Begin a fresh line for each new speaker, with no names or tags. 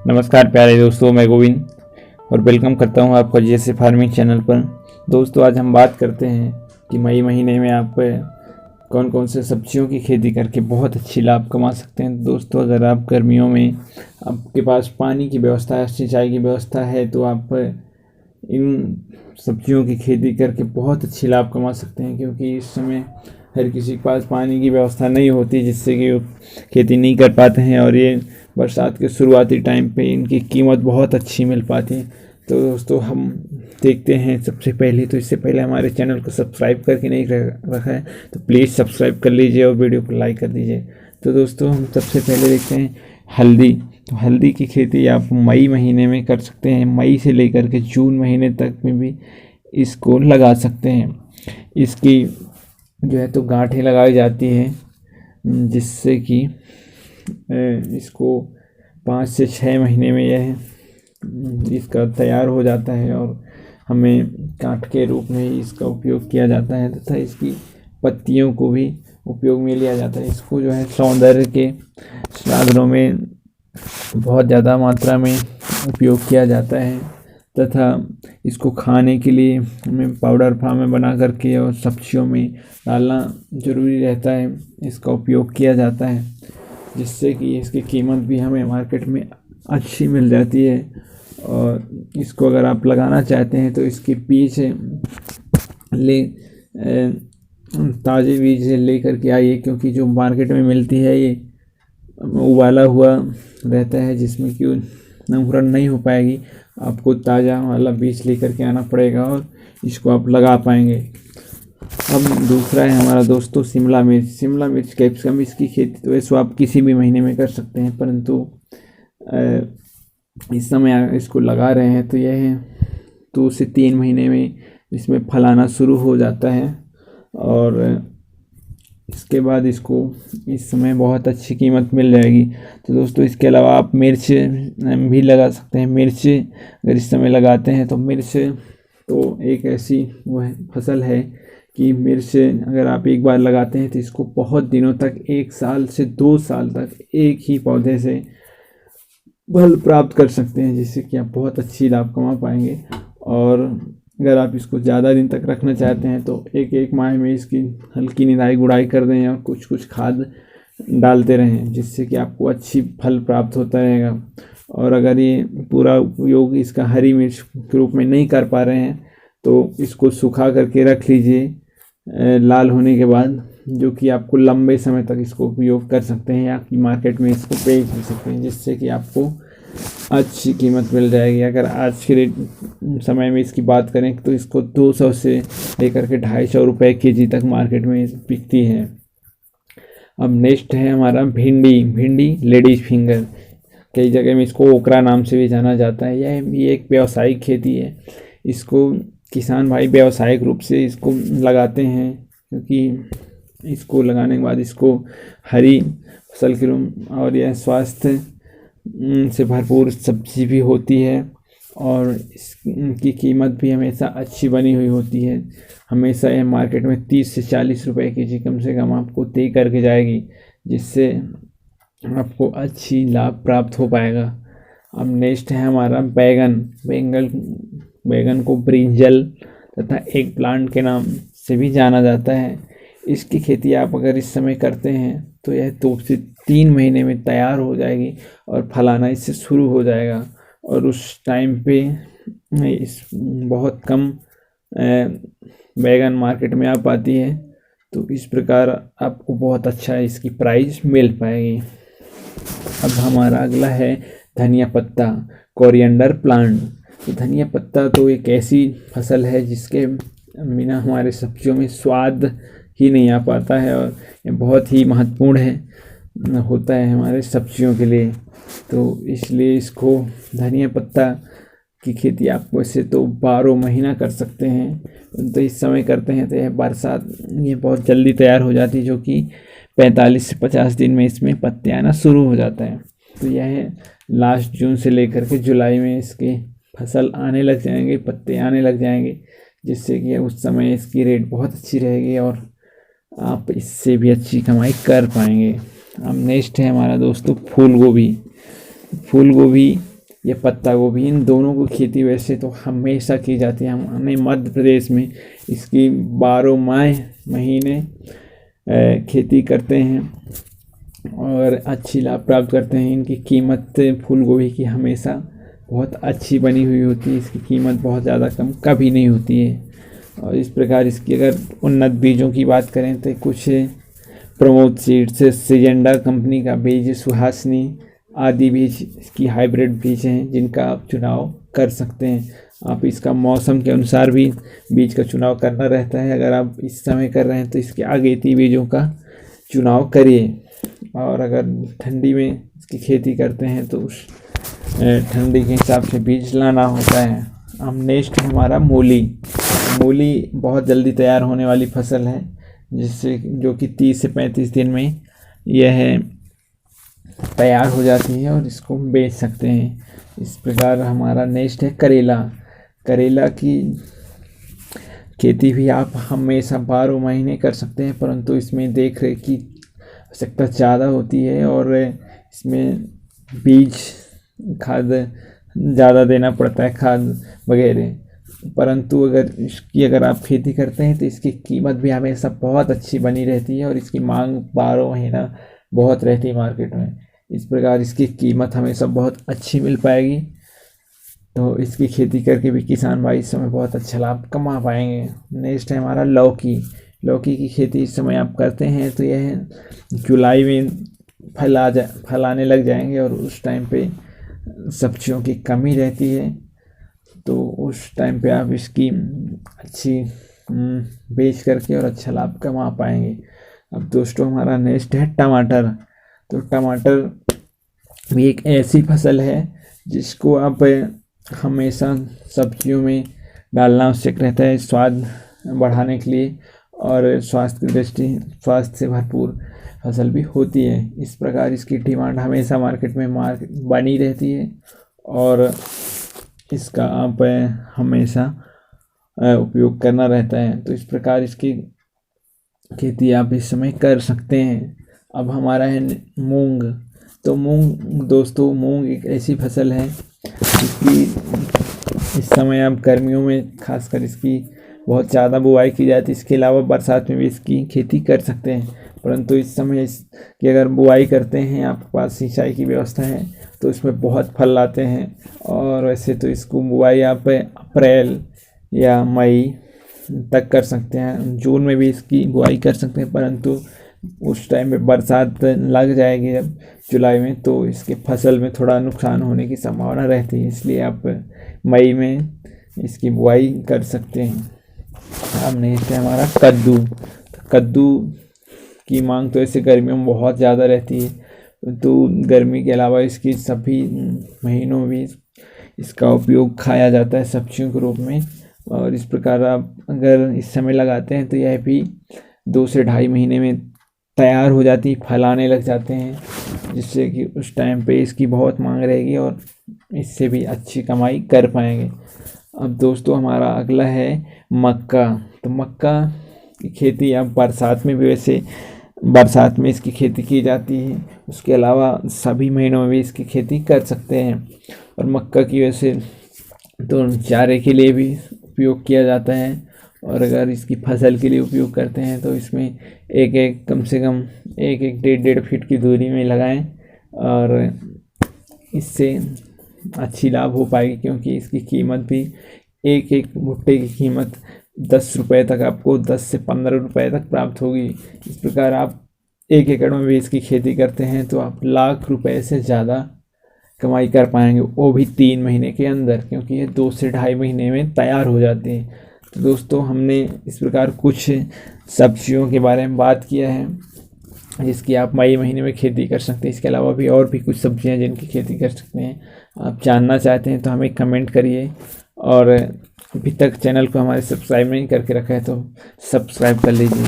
नमस्कार प्यारे दोस्तों, मैं गोविंद और वेलकम करता हूं आपका जीएसए फार्मिंग चैनल पर। दोस्तों, आज हम बात करते हैं कि मई महीने में आप कौन कौन से सब्जियों की खेती करके बहुत अच्छी लाभ कमा सकते हैं। दोस्तों, अगर आप गर्मियों में आपके पास पानी की व्यवस्था है, सिंचाई की व्यवस्था है, तो आप इन सब्जियों की खेती करके बहुत अच्छी लाभ कमा सकते हैं, क्योंकि इस समय हर किसी के पास पानी की व्यवस्था नहीं होती, जिससे कि वो खेती नहीं कर पाते हैं और ये बरसात के शुरुआती टाइम पे इनकी कीमत बहुत अच्छी मिल पाती है। तो दोस्तों, हम देखते हैं सबसे पहले, तो इससे पहले हमारे चैनल को सब्सक्राइब करके नहीं रखा है तो प्लीज़ सब्सक्राइब कर लीजिए और वीडियो को लाइक कर दीजिए। तो दोस्तों, हम सबसे पहले देखते हैं हल्दी। तो हल्दी की खेती आप मई महीने में कर सकते हैं। मई से लेकर के जून महीने तक में भी इसको लगा सकते हैं। इसकी जो है तो गांठें लगाई जाती हैं, जिससे कि इसको 5 से 6 महीने में यह इसका तैयार हो जाता है और हमें काट के रूप में ही इसका उपयोग किया जाता है, तथा इसकी पत्तियों को भी उपयोग में लिया जाता है। इसको जो है सौंदर्य के साधनों में बहुत ज़्यादा मात्रा में उपयोग किया जाता है, तथा इसको खाने के लिए हमें पाउडर फॉर्म में बना करके और सब्जियों में डालना ज़रूरी रहता है। इसका उपयोग किया जाता है, जिससे कि इसकी कीमत भी हमें मार्केट में अच्छी मिल जाती है। और इसको अगर आप लगाना चाहते हैं तो इसके बीज ताज़े बीज ले करके आइए, क्योंकि जो मार्केट में मिलती है ये उबाला हुआ रहता है, जिसमें कि अंकुरण नहीं हो पाएगी। आपको ताज़ा वाला बीज लेकर के आना पड़ेगा और इसको आप लगा पाएंगे। अब दूसरा है हमारा दोस्तों शिमला मिर्च। शिमला मिर्च, कैप्सिकम, इसकी खेती तो वैसे आप किसी भी महीने में कर सकते हैं, परंतु इस समय इसको लगा रहे हैं तो यह 2 से 3 महीने में इसमें फल आना शुरू हो जाता है और इसके बाद इसको इस समय बहुत अच्छी कीमत मिल जाएगी। तो दोस्तों, इसके अलावा आप मिर्च भी लगा सकते हैं। मिर्च अगर इस समय लगाते हैं तो मिर्च तो एक ऐसी फसल है कि मिर्च अगर आप एक बार लगाते हैं तो इसको बहुत दिनों तक, 1 साल से 2 साल तक एक ही पौधे से फल प्राप्त कर सकते हैं, जिससे कि आप बहुत अच्छी लाभ कमा पाएंगे। और अगर आप इसको ज़्यादा दिन तक रखना चाहते हैं तो एक माह में इसकी हल्की निराई गुड़ाई कर दें और कुछ खाद डालते रहें, जिससे कि आपको अच्छी फल प्राप्त होता रहेगा। और अगर ये पूरा उपयोग इसका हरी मिर्च के रूप में नहीं कर पा रहे हैं तो इसको सुखा करके रख लीजिए लाल होने के बाद, जो कि आपको लंबे समय तक इसको उपयोग कर सकते हैं, या कि मार्केट में इसको बेच भी सकते हैं, जिससे कि आपको अच्छी कीमत मिल जाएगी। अगर आज के समय में इसकी बात करें तो इसको 200 से लेकर के 250 रुपये केजी तक मार्केट में बिकती है। अब नेक्स्ट है हमारा भिंडी लेडीज फिंगर। कई जगह में इसको ओकरा नाम से भी जाना जाता है। ये एक व्यावसायिक खेती है। इसको किसान भाई व्यावसायिक रूप से इसको लगाते हैं, क्योंकि इसको लगाने के बाद इसको हरी फसल के रूप और यह स्वास्थ्य से भरपूर सब्जी भी होती है और इसकी कीमत भी हमेशा अच्छी बनी हुई होती है। हमेशा यह मार्केट में 30 से 40 रुपए केजी कम से कम आपको तय करके जाएगी, जिससे आपको अच्छी लाभ प्राप्त हो पाएगा। अब नेक्स्ट है हमारा बैगन को ब्रिंजल तथा एग प्लांट के नाम से भी जाना जाता है। इसकी खेती आप अगर इस समय करते हैं तो यह 2 से 3 महीने में तैयार हो जाएगी और फल आना इससे शुरू हो जाएगा। और उस टाइम पे इस बहुत कम बैगन मार्केट में आ पाती है, तो इस प्रकार आपको बहुत अच्छा इसकी प्राइस मिल पाएगी। अब हमारा अगला है धनिया पत्ता, कोरिएंडर प्लांट। तो धनिया पत्ता तो एक ऐसी फसल है जिसके बिना हमारे सब्जियों में स्वाद ही नहीं आ पाता है, और ये बहुत ही महत्वपूर्ण होता है हमारे सब्जियों के लिए। तो इसलिए इसको धनिया पत्ता की खेती आप वैसे तो 12 महीना कर सकते हैं, तो इस समय करते हैं तो यह बरसात ये बहुत जल्दी तैयार हो जाती है, जो कि 45 से 50 दिन में इसमें पत्ते आना शुरू हो जाता है। तो यह लास्ट जून से लेकर के जुलाई में इसके फसल आने लग जाएंगे, पत्ते आने लग जाएंगे, जिससे कि उस समय इसकी रेट बहुत अच्छी रहेगी और आप इससे भी अच्छी कमाई कर पाएंगे। अब नेक्स्ट है हमारा दोस्तों फूल गोभी। ये पत्ता गोभी, इन दोनों की खेती वैसे तो हमेशा की जाती है। हमने मध्य प्रदेश में इसकी 12 महीने खेती करते हैं और अच्छी लाभ प्राप्त करते हैं। इनकी कीमत फूल गोभी की हमेशा बहुत अच्छी बनी हुई होती है, इसकी कीमत बहुत ज़्यादा कम कभी नहीं होती है। और इस प्रकार इसकी अगर उन्नत बीजों की बात करें तो कुछ प्रमोद सीड्स, सिजेंडा कंपनी का बीज, सुहासनी आदि बीज इसकी हाइब्रिड बीज हैं जिनका आप चुनाव कर सकते हैं। आप इसका मौसम के अनुसार भी बीज का चुनाव करना रहता है। अगर आप इस समय कर रहे हैं तो इसके अगेती बीजों का चुनाव करिए। और अगर ठंडी में इसकी खेती करते हैं तो उस ठंडी के हिसाब से बीज लाना होता है। अब नेक्स्ट हमारा मूली। मूली बहुत जल्दी तैयार होने वाली फसल है, जिससे जो कि 30 से 35 दिन में यह तैयार हो जाती है और इसको बेच सकते हैं। इस प्रकार हमारा नेक्स्ट है करेला। करेला की खेती भी आप हमेशा 12 महीने कर सकते हैं, परंतु इसमें देख रेख की आवश्यकता ज़्यादा होती है और इसमें बीज खाद ज़्यादा देना पड़ता है, खाद वगैरह। परंतु अगर आप खेती करते हैं तो इसकी कीमत भी हमेशा बहुत अच्छी बनी रहती है और इसकी मांग 12 महीना बहुत रहती है मार्केट में। इस प्रकार इसकी कीमत हमेशा बहुत अच्छी मिल पाएगी। तो इसकी खेती करके भी किसान भाई इस समय बहुत अच्छा लाभ कमा पाएंगे। नेक्स्ट है हमारा लौकी। लौकी की खेती इस समय आप करते हैं तो यह जुलाई में फलाने लग जाएंगे और उस टाइम पे सब्जियों की कमी रहती है, तो उस टाइम पे आप इसकी अच्छी बेच करके और अच्छा लाभ कमा पाएंगे। अब दोस्तों हमारा नेक्स्ट है टमाटर। तो टमाटर भी एक ऐसी फसल है जिसको आप हमेशा सब्जियों में डालना आवश्यक रहता है, स्वाद बढ़ाने के लिए और स्वास्थ्य से भरपूर फसल भी होती है। इस प्रकार इसकी डिमांड हमेशा मार्केट में बनी रहती है और इसका आप हमेशा उपयोग करना रहता है। तो इस प्रकार इसकी खेती आप इस समय कर सकते हैं। अब हमारा है मूंग। तो मूंग दोस्तों, मूंग एक ऐसी फसल है जिसकी इस समय आप गर्मियों में खासकर इसकी बहुत ज़्यादा बुआई की जाती है। इसके अलावा बरसात में भी इसकी खेती कर सकते हैं, परंतु इस समय इसकी अगर बुआई करते हैं, आपके पास सिंचाई की व्यवस्था है तो इसमें बहुत फल आते हैं। और वैसे तो इसको बुआई आप अप्रैल या मई तक कर सकते हैं, जून में भी इसकी बुआई कर सकते हैं, परंतु उस टाइम पे बरसात लग जाएगी जब जुलाई में, तो इसके फसल में थोड़ा नुकसान होने की संभावना रहती है। इसलिए आप मई में इसकी बुआई कर सकते हैं। अब नेक्स्ट है हमारा कद्दू। कद्दू की मांग तो ऐसे गर्मियों में बहुत ज़्यादा रहती है, तो गर्मी के अलावा इसकी सभी महीनों में भी इसका उपयोग खाया जाता है सब्जियों के रूप में। और इस प्रकार आप अगर इस समय लगाते हैं तो यह भी 2 से 2.5 महीने में तैयार हो जाती, फलाने लग जाते हैं, जिससे कि उस टाइम पे इसकी बहुत मांग रहेगी और इससे भी अच्छी कमाई कर पाएंगे। अब दोस्तों हमारा अगला है मक्का। तो मक्का की खेती आप बरसात में भी, वैसे बरसात में इसकी खेती की जाती है, उसके अलावा सभी महीनों में भी इसकी खेती कर सकते हैं। और मक्का की वैसे तो चारे के लिए भी उपयोग किया जाता है, और अगर इसकी फसल के लिए उपयोग करते हैं तो इसमें कम से कम 1-1.5 फीट की दूरी में लगाएं और इससे अच्छी लाभ हो पाएगी, क्योंकि इसकी कीमत भी एक भुट्टे की कीमत 10 रुपये तक, आपको 10 से 15 रुपये तक प्राप्त होगी। इस प्रकार आप 1 एकड़ में भी इसकी खेती करते हैं तो आप लाख रुपए से ज़्यादा कमाई कर पाएंगे, वो भी 3 महीने के अंदर, क्योंकि ये 2 से 2.5 महीने में तैयार हो जाती है। तो दोस्तों हमने इस प्रकार कुछ सब्जियों के बारे में बात किया है जिसकी आप मई महीने में खेती कर सकते हैं। इसके अलावा भी और भी कुछ सब्जियां जिनकी खेती कर सकते हैं। आप जानना चाहते हैं तो हमें कमेंट करिए, और अभी तक चैनल को हमारे सब्सक्राइब नहीं करके रखा है तो सब्सक्राइब कर लीजिए।